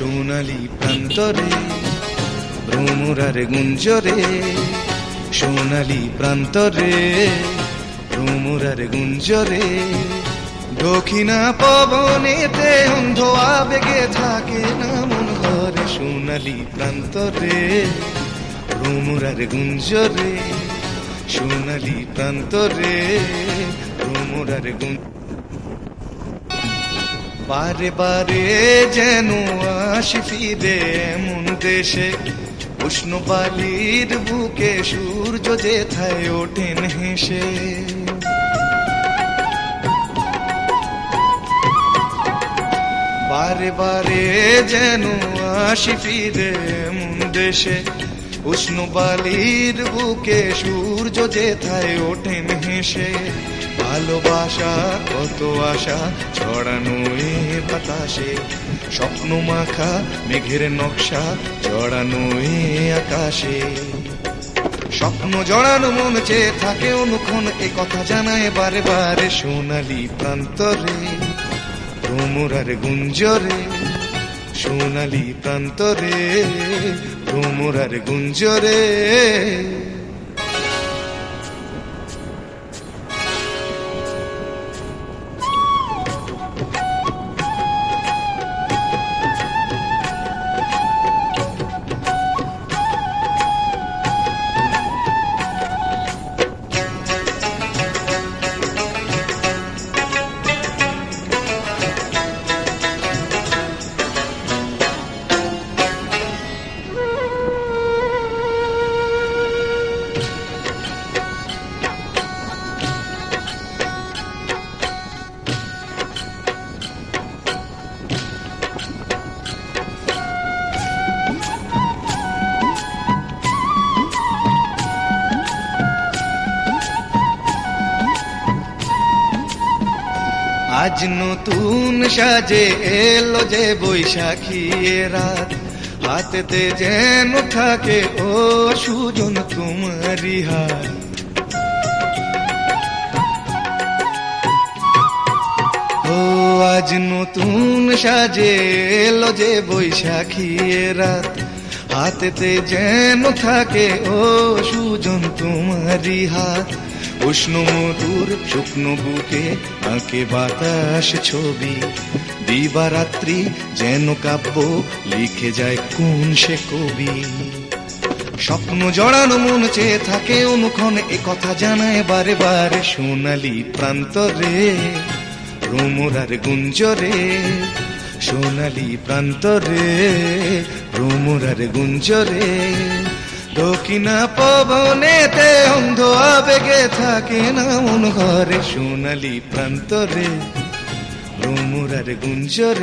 সোনালি প্রান্তরে ভ্রমরার গুঞ্জরে, সোনালি প্রান্তরে ভ্রমরার গুঞ্জরে। দক্ষিণা পবনেতে অন্ধ আবেগে থাকে না মন ঘরে, সোনালি প্রান্তরে ভ্রমরার গুঞ্জরে, সোনালি প্রান্তরে ভ্রমরার গুঞ্জরে। বারে বারে যেন আসি ফিরে এমন দেশে, উষ্ণ বালির বুকে সূর্য যেথায় ওঠেন হেসে। বারে বারে যেন আসি ফিরে এমন দেশে, উষ্ণ বালির বুকে সূর্য যেথায় ওঠেন হেসে। ভালোবাসা কত আশা ছড়ানো এ বাতাসে, স্বপ্ন মাখা মেঘের নকশা জড়ানো এ আকাশে। স্বপ্ন জড়ানো মন চেয়ে থাকে অনুক্ষণ, এ কথা জানায় বারে বারে, সোনালি প্রান্তরে ভ্রমরার গুঞ্জরে, সোনালি প্রান্তরে ভ্রমরার গুঞ্জরে। আজ নতুন সাজে এলো যে বৈশাখী রাত, হাতেতে যেন থাকে ও সুজন তোমারি হাত। ও আজ নতুন সাজে এলো যে বৈশাখী রাত, হাতেতে যেন থাকে ও সুজন তোমারি হাত। উষ্ণ মধুর শুকনো বুকে আঁকে বাতাস ছবি, দিবারাত্রি যেন কাব্য লিখে যায় কোন সে কবি। স্বপ্ন জড়ানো মন চেয়ে থাকে অনুক্ষণ, এ কথা জানায় বারে বারে, সোনালি প্রান্তরে ভ্রমরার গুঞ্জরে, সোনালি প্রান্তরে ভ্রমরার গুঞ্জরে। দক্ষিণা পবনেতে অন্ধ আবেগে থাকে না মন ঘরে, সোনালি প্রান্তরে ভ্রমরার গুঞ্জরে।